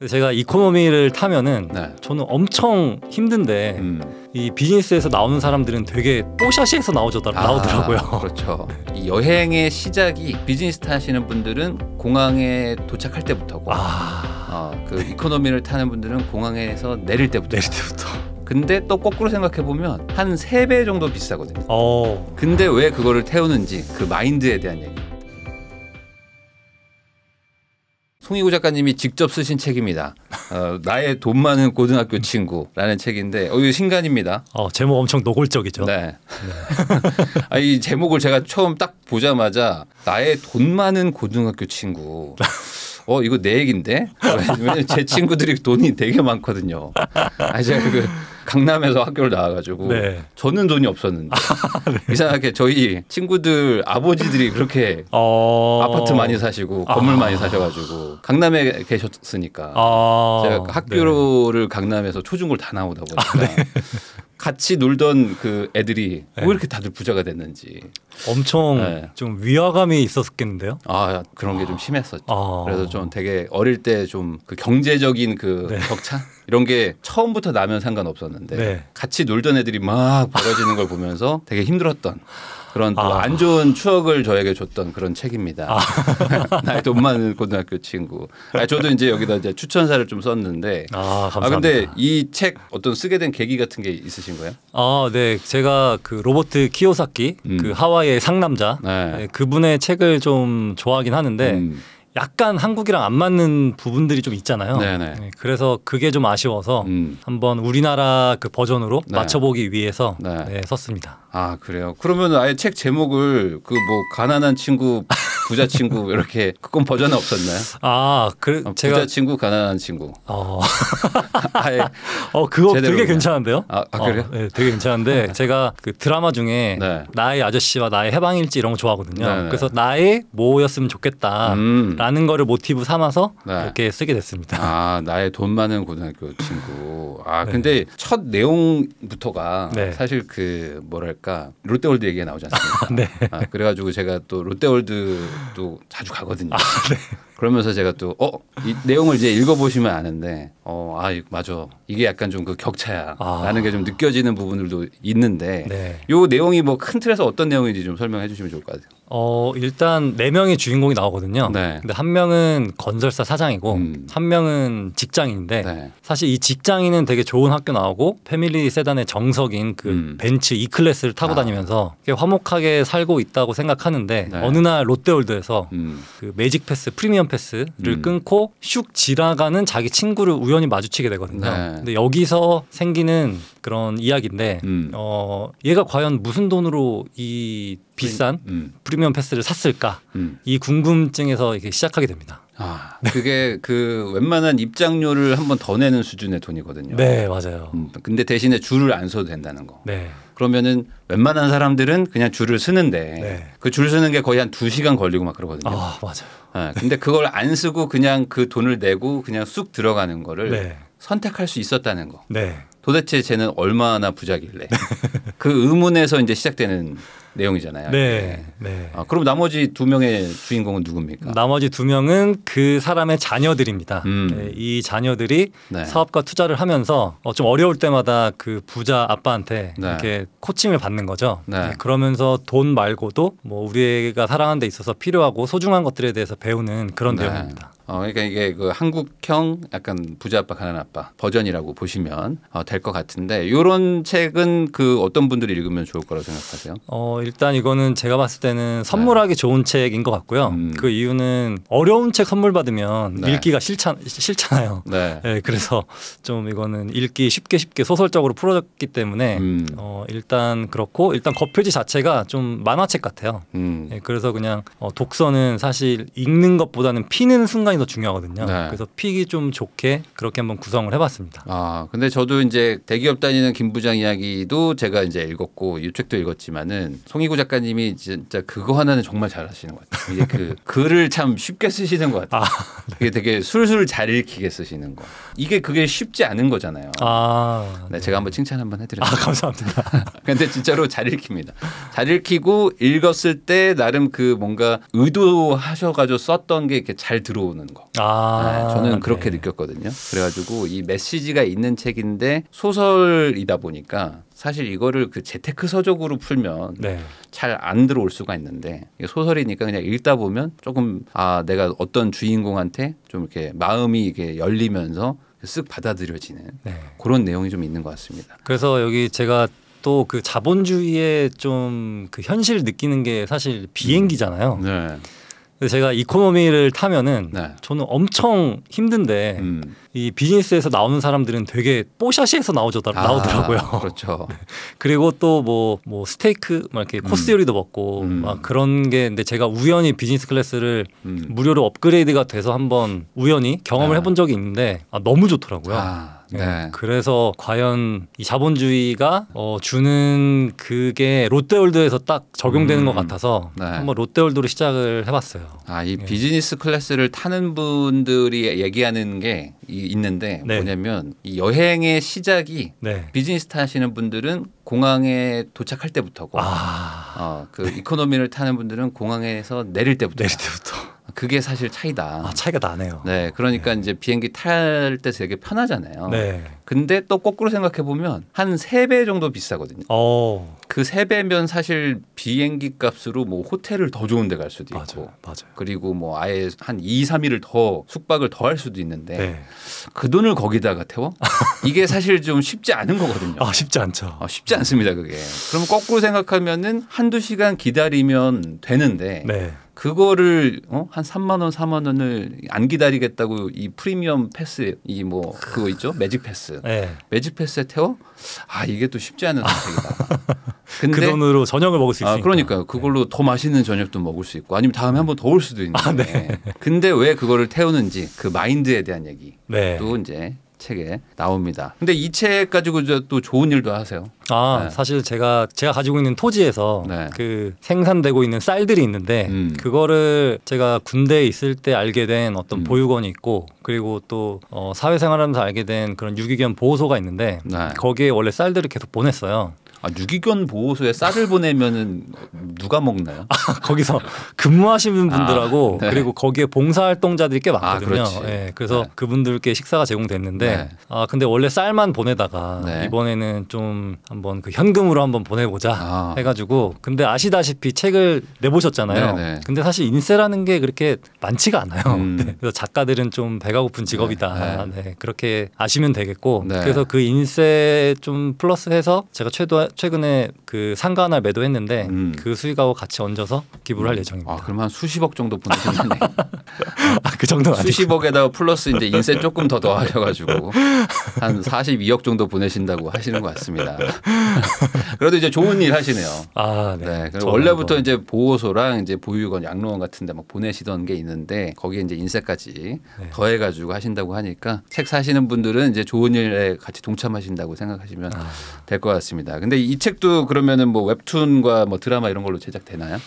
제가 이코노미를 타면은 네. 저는 엄청 힘든데 이 비즈니스에서 나오는 사람들은 되게 뽀샤시에서 나오더라고요. 그렇죠. 이 여행의 시작이 비즈니스 타시는 분들은 공항에 도착할 때부터고 그 이코노미를 타는 분들은 공항에서 내릴 때부터. 근데 또 거꾸로 생각해 보면 한 3배 정도 비싸거든요. 근데 왜 그거를 태우는지 그 마인드에 대한 얘기. 송희구 작가님이 직접 쓰신 책입니다. 나의 돈 많은 고등학교 친구라는 책인데 이거 신간입니다. 제목 엄청 노골적이죠. 네. 이 제목을 제가 처음 딱 보자마자 나의 돈 많은 고등학교 친구. 이거 내 얘긴데? 왜냐면 제 친구들이 돈이 되게 많거든요. 제가 강남에서 학교를 나와가지고 저는 돈이 없었는데 이상하게 저희 친구들 아버지들이 그렇게 아파트 많이 사시고 건물 많이 사셔가지고 강남에 계셨으니까 제가 학교를 강남에서 초중고를 다 나오다 보니까 같이 놀던 그 애들이 왜 이렇게 다들 부자가 됐는지 엄청 좀 위화감이 있었겠는데요? 그런 게 좀 심했었죠. 그래서 좀 되게 어릴 때 좀 그 경제적인 격차 이런 게 처음부터 나면 상관없었는데 같이 놀던 애들이 막 벌어지는 걸 보면서 되게 힘들었던 그런 또 안 좋은 추억을 저에게 줬던 그런 책입니다. 나의 돈 많은 고등학교 친구. 저도 이제 여기다 이제 추천사를 좀 썼는데. 감사합니다. 근데 이 책 어떤 쓰게 된 계기 같은 게 있으신 거예요? 네. 제가 그 로버트 키요사키 그 하와이의 상남자 그분의 책을 좀 좋아하긴 하는데 약간 한국이랑 안 맞는 부분들이 좀 있잖아요. 그래서 그게 좀 아쉬워서 한번 우리나라 그 버전으로 맞춰보기 위해서 썼습니다. 그래요. 그러면 아예 책 제목을 가난한 친구, 부자 친구 이렇게 그건 버전은 없었나요? 제가 부자 친구, 가난한 친구. 그거 되게 괜찮은데요? 그래요? 네, 되게 괜찮은데 제가 그 드라마 중에 나의 아저씨와 나의 해방일지 이런 거 좋아하거든요. 그래서 나의 뭐였으면 좋겠다라는 거를 모티브 삼아서 이렇게 쓰게 됐습니다. 나의 돈 많은 고등학교 친구. 근데 첫 내용부터가 사실 그 뭐랄까 롯데월드 얘기가 나오지 않습니까? 그래가지고 제가 또 롯데월드도 자주 가거든요. 그러면서 제가 또 이 내용을 이제 읽어보시면 아는데 맞아 이게 약간 좀 그 격차야라는 게 좀 느껴지는 부분들도 있는데 요 내용이 뭐 큰 틀에서 어떤 내용인지 좀 설명해 주시면 좋을 것 같아요. 일단 4명의 주인공이 나오거든요. 근데 한 명은 건설사 사장이고 한 명은 직장인인데 사실 이 직장인은 되게 좋은 학교 나오고 패밀리 세단의 정석인 그 벤츠 E클래스를 타고 다니면서 화목하게 살고 있다고 생각하는데 어느 날 롯데월드에서 그 매직 패스 프리미엄 패스를 끊고 슉 지나가는 자기 친구를 우연히 마주치게 되거든요. 근데 여기서 생기는 그런 이야기인데 얘가 과연 무슨 돈으로 이 비싼 프리미엄 패스를 샀을까? 이 궁금증에서 이렇게 시작하게 됩니다. 그게 그 웬만한 입장료를 한 번 더 내는 수준의 돈이거든요. 네, 맞아요. 근데 대신에 줄을 안 서도 된다는 거. 그러면은 웬만한 사람들은 그냥 줄을 쓰는데 그 줄 서는 게 거의 한 2시간 걸리고 막 그러거든요. 맞아요. 근데 그걸 안 쓰고 그냥 그 돈을 내고 그냥 쑥 들어가는 거를 선택할 수 있었다는 거. 도대체 쟤는 얼마나 부자길래. 그 의문에서 이제 시작되는 내용이잖아요. 그럼 나머지 2명의 주인공은 누굽니까? 나머지 2명은 그 사람의 자녀들입니다. 이 자녀들이 사업과 투자를 하면서 좀 어려울 때마다 그 부자 아빠한테 이렇게 코칭을 받는 거죠. 그러면서 돈 말고도 뭐 우리가 살아가는 데 있어서 필요하고 소중한 것들에 대해서 배우는 그런 내용입니다. 그러니까 이게 그 한국형 약간 부자 아빠 가난 아빠 버전이라고 보시면 될 것 같은데 이런 책은 그 어떤 분들이 읽으면 좋을 거라고 생각하세요? 일단 이거는 제가 봤을 때는 선물하기 좋은 책인 것 같고요. 그 이유는 어려운 책 선물 받으면 읽기가 싫잖아요. 그래서 좀 이거는 읽기 쉽게 소설적으로 풀어졌기 때문에 일단 그렇고 일단 겉표지 자체가 좀 만화책 같아요. 그래서 그냥 독서는 사실 읽는 것보다는 피는 순간이 더 중요하거든요. 그래서 피기 좀 좋게 그렇게 한번 구성을 해봤습니다. 근데 저도 이제 대기업 다니는 김 부장 이야기도 제가 이제 읽었고 이 책도 읽었지만은 송이구 작가님이 진짜 그거 하나는 정말 잘하시는 것 같아요. 이게 그 글을 참 쉽게 쓰시는 것 같아요. 이게 되게 술술 잘 읽히게 쓰시는 거. 이게 그게 쉽지 않은 거잖아요. 네, 제가 한번 칭찬 한번 해드릴게요. 감사합니다. 근데 진짜로 잘 읽힙니다. 잘 읽히고 읽었을 때 나름 그 뭔가 의도하셔가지고 썼던 게 이렇게 잘 들어오는 거. 네, 저는 그렇게 느꼈거든요. 그래가지고 이 메시지가 있는 책인데 소설이다 보니까 사실 이거를 그 재테크 서적으로 풀면 잘 안 들어올 수가 있는데 소설이니까 그냥 읽다 보면 조금 내가 어떤 주인공한테 좀 이렇게 마음이 이게 열리면서 쓱 받아들여지는 그런 내용이 좀 있는 것 같습니다. 그래서 여기 제가 또 그 자본주의의 좀 그 현실을 느끼는 게 사실 비행기잖아요. 그래서 제가 이코노미를 타면은 저는 엄청 힘든데 이 비즈니스에서 나오는 사람들은 되게 뽀샤시에서 나오더라고요. 그렇죠. 그리고 또 뭐 스테이크 막 이렇게 코스 요리도 먹고 막 그런 게 근데 제가 우연히 비즈니스 클래스를 무료로 업그레이드가 돼서 한번 우연히 경험을 해본 적이 있는데 너무 좋더라고요. 그래서 과연 이 자본주의가 주는 그게 롯데월드에서 딱 적용되는 것 같아서 한번 롯데월드로 시작을 해봤어요. 이 비즈니스 클래스를 타는 분들이 얘기하는 게 있는데 뭐냐면 이 여행의 시작이 비즈니스 타시는 분들은 공항에 도착할 때부터고 그 이코노미를 타는 분들은 공항에서 내릴 때부터. 그게 사실 차이다. 차이가 나네요. 네, 그러니까 이제 비행기 탈 때 되게 편하잖아요. 근데 또 거꾸로 생각해 보면 한 3배 정도 비싸거든요. 그 3배면 사실 비행기 값으로 뭐 호텔을 더 좋은 데 갈 수도 있고. 맞아요. 그리고 뭐 아예 한 2, 3일을 더 숙박을 더 할 수도 있는데 그 돈을 거기다가 태워? 이게 사실 좀 쉽지 않은 거거든요. 쉽지 않죠. 쉽지 않습니다, 그게. 그럼 거꾸로 생각하면은 한두 시간 기다리면 되는데 그거를 한 3만 원, 4만 원을 안 기다리겠다고 이 프리미엄 패스 이 뭐 그거 있죠? 매직 패스. 매직 패스에 태워? 이게 또 쉽지 않은 선택이다. 근데 그 돈으로 저녁을 먹을 수 있으니까. 그러니까 그걸로 더 맛있는 저녁도 먹을 수 있고 아니면 다음에 한번 더 올 수도 있는데. 근데 왜 그거를 태우는지 그 마인드에 대한 얘기. 또 이제 책에 나옵니다. 근데 이 책 가지고 또 좋은 일도 하세요. 사실 제가 가지고 있는 토지에서 그 생산되고 있는 쌀들이 있는데 그거를 제가 군대에 있을 때 알게 된 어떤 보육원이 있고 그리고 또 사회생활하면서 알게 된 그런 유기견 보호소가 있는데 거기에 원래 쌀들을 계속 보냈어요. 유기견 보호소에 쌀을 보내면은 누가 먹나요? 거기서 근무하시는 분들하고 그리고 거기에 봉사활동자들이 꽤 많거든요. 그래서 그분들께 식사가 제공됐는데 근데 원래 쌀만 보내다가 이번에는 좀 한번 그 현금으로 한번 보내보자 해가지고 근데 아시다시피 책을 내보셨잖아요. 근데 사실 인세라는 게 그렇게 많지가 않아요. 그래서 작가들은 좀 배가 고픈 직업이다. 그렇게 아시면 되겠고 그래서 그 인세 좀 플러스해서 제가 최근에 그 상가 하나 매도했는데 그 수익하고 같이 얹어서 기부를 할 예정입니다. 그럼 한 수십억 정도 보내셨네. 그 정도는 아니고. 수십억에다가 플러스 이제 인세 조금 더 더하셔가지고 한 42억 정도 보내신다고 하시는 것 같습니다. 그래도 이제 좋은 일 하시네요. 원래부터 이제 보호소랑 이제 보육원, 양로원 같은데 막 보내시던 게 있는데 거기에 이제 인세까지 더해가지고 하신다고 하니까 책 사시는 분들은 이제 좋은 일에 같이 동참하신다고 생각하시면 될 것 같습니다. 근데 이 책도 그러면은 뭐 웹툰과 뭐 드라마 이런 걸로 제작되나요?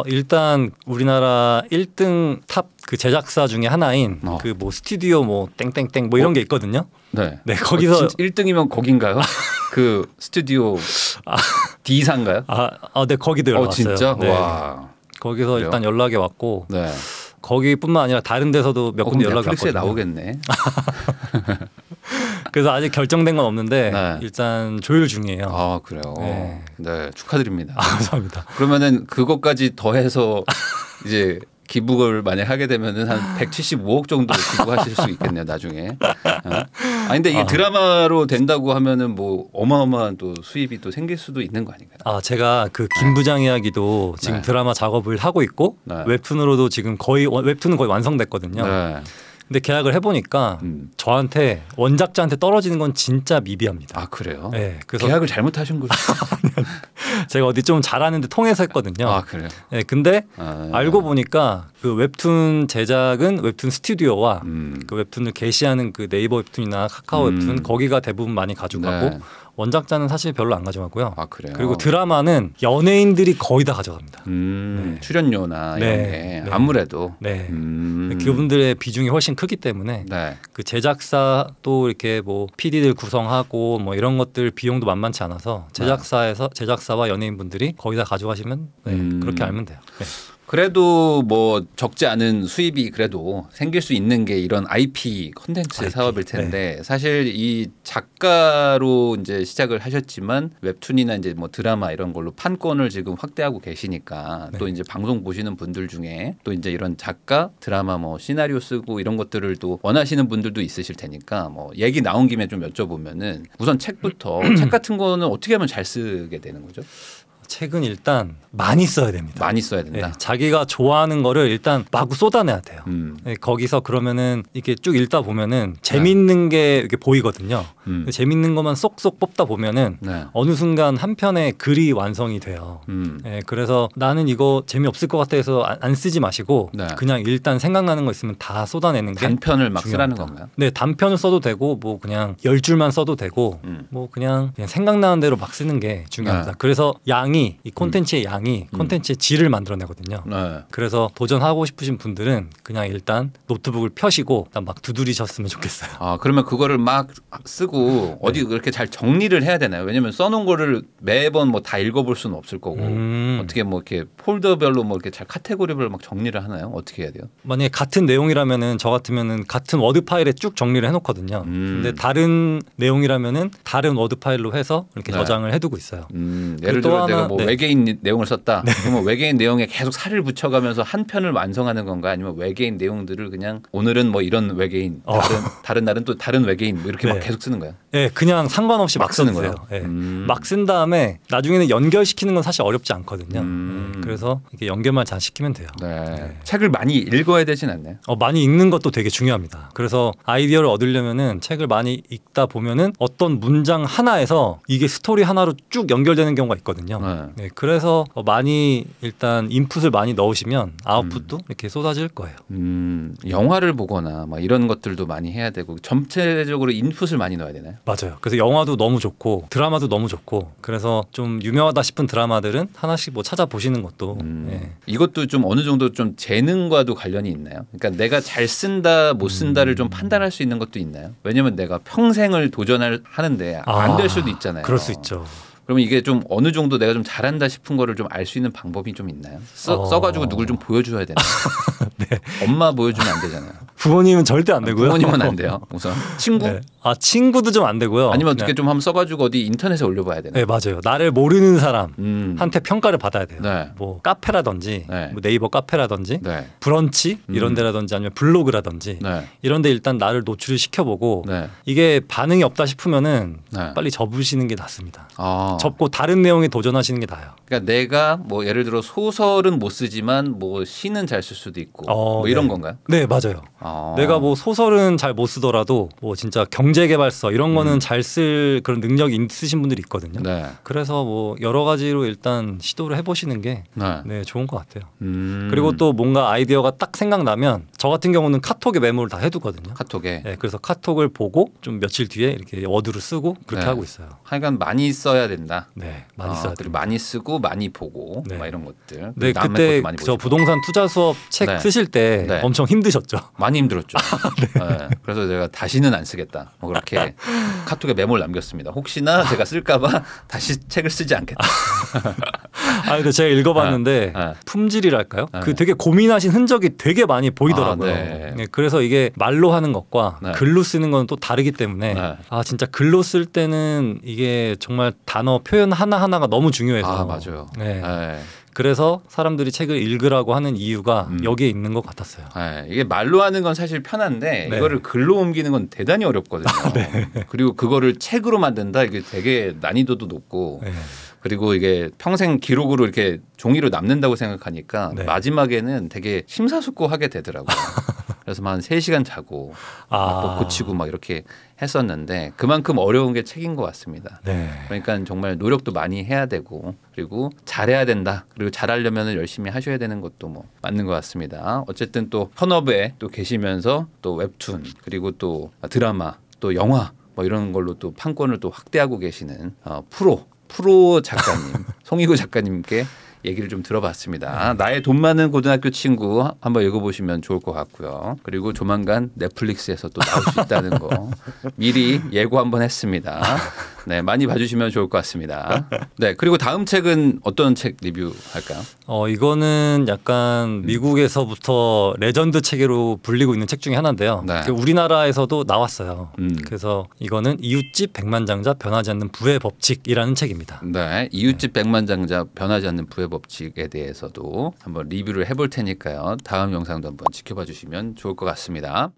일단 우리나라 1등 탑 그 제작사 중에 하나인 그 뭐 스튜디오 뭐 땡땡땡 뭐 이런 게 있거든요. 거기서 1등이면 거긴가요? 그 스튜디오 D사인가요? 네, 거기도 연락 왔어요. 진짜? 와. 거기서 그래요? 일단 연락이 왔고 거기뿐만 아니라 다른 데서도 몇 군데 연락이 왔거든요. 넷플릭스에 나오겠네. 그래서 아직 결정된 건 없는데 일단 조율 중이에요. 그래요. 축하드립니다. 감사합니다. 그러면은 그것까지 더해서 이제 기부를 만약 하게 되면은 한 175억 정도 기부하실 수 있겠네요, 나중에. 근데 이게 드라마로 된다고 하면은 뭐 어마어마한 또 수입이 또 생길 수도 있는 거 아닌가요? 제가 그 김 부장 이야기도 지금 드라마 작업을 하고 있고 웹툰으로도 지금 웹툰은 거의 완성됐거든요. 근데 계약을 해보니까 저한테 원작자한테 떨어지는 건 진짜 미비합니다. 그래요? 그래서 계약을 잘못하신 거죠? 제가 어디 좀 잘하는데 통해서 했거든요. 아 그래요? 네, 근데 알고 보니까 그 웹툰 제작은 웹툰 스튜디오와 그 웹툰을 게시하는 그 네이버 웹툰이나 카카오 웹툰 거기가 대부분 많이 가져가고 네. 원작자는 사실 별로 안 가져가고요. 아 그래요? 그리고 드라마는 연예인들이 거의 다 가져갑니다. 네. 출연료나 이런 게 네. 아무래도 그분들의 비중이 훨씬 크기 때문에 네. 그 제작사도 이렇게 뭐 PD들 구성하고 뭐 이런 것들 비용도 만만치 않아서 제작사와 연예인분들이 거의 다 가져가시면 그렇게 알면 돼요. 네. 그래도 뭐 적지 않은 수입이 그래도 생길 수 있는 게 이런 IP 콘텐츠 사업일 텐데 네. 사실 이 작가로 이제 시작을 하셨지만 웹툰이나 이제 뭐 드라마 이런 걸로 판권을 지금 확대하고 계시니까 네. 또 이제 방송 보시는 분들 중에 또 이제 이런 작가 드라마 뭐 시나리오 쓰고 이런 것들을 또 원하시는 분들도 있으실 테니까 뭐 얘기 나온 김에 좀 여쭤보면은 우선 책부터 책 같은 거는 어떻게 하면 잘 쓰게 되는 거죠? 책은 일단 많이 써야 됩니다. 많이 써야 된다. 네, 자기가 좋아하는 거를 일단 마구 쏟아내야 돼요. 네, 거기서 그러면은 이렇게 쭉 읽다 보면은 재밌는 게 이렇게 보이거든요. 재밌는 것만 쏙쏙 뽑다 보면은 어느 순간 한 편의 글이 완성이 돼요. 네, 그래서 나는 이거 재미없을 것 같아서 안 쓰지 마시고 그냥 일단 생각나는 거 있으면 다 쏟아내는 게 단편을 막 중요합니다. 쓰라는 건가요? 네, 단편을 써도 되고 뭐 그냥 10줄만 써도 되고 뭐 그냥 생각나는 대로 막 쓰는 게 중요합니다. 그래서 양이 이 콘텐츠의 양이 콘텐츠의 질을 만들어내거든요. 그래서 도전하고 싶으신 분들은 그냥 일단 노트북을 펴시고 일단 막 두드리셨으면 좋겠어요. 아 그러면 그거를 막 쓰고 어디 그렇게 잘 정리를 해야 되나요? 왜냐하면 써놓은 거를 매번 뭐 다 읽어볼 수는 없을 거고 어떻게 뭐 이렇게 폴더별로 뭐 이렇게 잘 카테고리별로 막 정리를 하나요? 어떻게 해야 돼요? 만약에 같은 내용이라면은 저 같으면은 같은 워드 파일에 쭉 정리를 해놓거든요. 근데 다른 내용이라면은 다른 워드 파일로 해서 이렇게 저장을 해두고 있어요. 예를 들어 내가 뭐 외계인 내용을 썼다. 그러면 외계인 내용에 계속 살을 붙여가면서 한 편을 완성하는 건가? 아니면 외계인 내용들을 그냥 오늘은 뭐 이런 외계인, 다른 날은 또 다른 외계인 뭐 이렇게 막 계속 쓰는 거예요? 네, 그냥 상관없이 막 쓰는 거예요. 네. 막 쓴 다음에 나중에는 연결시키는 건 사실 어렵지 않거든요. 그래서 이렇게 연결만 잘 시키면 돼요. 네. 책을 많이 읽어야 되진 않나요? 많이 읽는 것도 되게 중요합니다. 그래서 아이디어를 얻으려면은 책을 많이 읽다 보면은 어떤 문장 하나에서 이게 스토리 하나로 쭉 연결되는 경우가 있거든요. 네, 그래서 많이 일단 인풋을 많이 넣으시면 아웃풋도 이렇게 쏟아질 거예요. 영화를 보거나 막 이런 것들도 많이 해야 되고 전체적으로 인풋을 많이 넣어야 되나요? 맞아요. 그래서 영화도 너무 좋고 드라마도 너무 좋고 그래서 좀 유명하다 싶은 드라마들은 하나씩 뭐 찾아보시는 것도 이것도 좀 어느 정도 좀 재능과도 관련이 있나요? 그러니까 내가 잘 쓴다 못 쓴다를 좀 판단할 수 있는 것도 있나요? 왜냐하면 내가 평생을 도전을 하는데 안 될 수도 있잖아요. 그럴 수 있죠. 그러면 이게 좀 어느 정도 내가 좀 잘한다 싶은 거를 좀 알 수 있는 방법이 좀 있나요? 써가지고 누굴 좀 보여줘야 되나요? 네. 엄마 보여주면 안 되잖아요. 부모님은 절대 안 되고요. 부모님은 안 돼요. 우선 친구? 네. 친구도 좀 안 되고요. 아니면 어떻게 좀 한번 써가지고 어디 인터넷에 올려봐야 되나요? 네, 맞아요. 나를 모르는 사람한테 평가를 받아야 돼요. 네. 뭐 카페라든지 뭐 네이버 카페라든지 브런치 이런 데라든지 아니면 블로그라든지 이런 데 일단 나를 노출을 시켜보고 이게 반응이 없다 싶으면은 빨리 접으시는 게 낫습니다. 접고 다른 내용에 도전하시는 게 나아요. 그러니까 내가 뭐 예를 들어 소설은 못 쓰지만 뭐 시는 잘 쓸 수도 있고 뭐 이런 건가요? 네, 맞아요. 내가 뭐 소설은 잘 못 쓰더라도 뭐 진짜 경제개발서 이런 거는 잘 쓸 그런 능력이 있으신 분들이 있거든요. 그래서 뭐 여러 가지로 일단 시도를 해보시는 게 좋은 것 같아요. 그리고 또 뭔가 아이디어가 딱 생각나면 저 같은 경우는 카톡에 메모를 다 해두거든요. 카톡에. 네, 그래서 카톡을 보고 좀 며칠 뒤에 이렇게 워드로 쓰고 그렇게 하고 있어요. 하여간 많이 써야 된다. 네, 많이 써야 그리고 많이 쓰고 많이 보고 막 이런 것들. 네, 그때 저 부동산 투자 수업 책 쓰실 때 엄청 힘드셨죠? 많이 힘들었죠. 그래서 제가 다시는 안 쓰겠다. 뭐 그렇게 카톡에 메모를 남겼습니다. 혹시나 제가 쓸까봐 다시 책을 쓰지 않겠다. 근데 제가 읽어봤는데 품질이랄까요? 그 되게 고민하신 흔적이 되게 많이 보이더라고요. 그래서 이게 말로 하는 것과 글로 쓰는 건 또 다르기 때문에 진짜 글로 쓸 때는 이게 정말 단어 표현 하나하나가 너무 중요해서 맞아요. 그래서 사람들이 책을 읽으라고 하는 이유가 여기에 있는 것 같았어요. 이게 말로 하는 건 사실 편한데 이거를 글로 옮기는 건 대단히 어렵거든요. 그리고 그거를 책으로 만든다 이게 되게 난이도도 높고 그리고 이게 평생 기록으로 이렇게 종이로 남는다고 생각하니까 마지막에는 되게 심사숙고하게 되더라고요. 그래서 한 3시간 자고 또 고치고 막 이렇게 했었는데 그만큼 어려운 게 책인 것 같습니다. 네. 그러니까 정말 노력도 많이 해야 되고 그리고 잘해야 된다. 그리고 잘하려면 열심히 하셔야 되는 것도 뭐 맞는 것 같습니다. 어쨌든 또 현업에 또 계시면서 또 웹툰 그리고 또 드라마 또 영화 뭐 이런 걸로 또 판권을 또 확대하고 계시는 프로 작가님 송희구 작가님께 얘기를 좀 들어봤습니다. 나의 돈 많은 고등학교 친구 한번 읽어보시면 좋을 것 같고요. 그리고 조만간 넷플릭스에서 또 나올 수 있다는 거 미리 예고 한번 했습니다. 네, 많이 봐주시면 좋을 것 같습니다. 네, 그리고 다음 책은 어떤 책 리뷰할까요? 이거는 약간 미국에서부터 레전드 책으로 불리고 있는 책 중에 하나인데요. 네. 우리나라에서도 나왔어요. 그래서 이거는 이웃집 백만장자 변하지 않는 부의 법칙이라는 책입니다. 네, 이웃집 백만장자 변하지 않는 부의 법칙에 대해서도 한번 리뷰를 해볼 테니까요. 다음 영상도 한번 지켜봐 주시면 좋을 것 같습니다.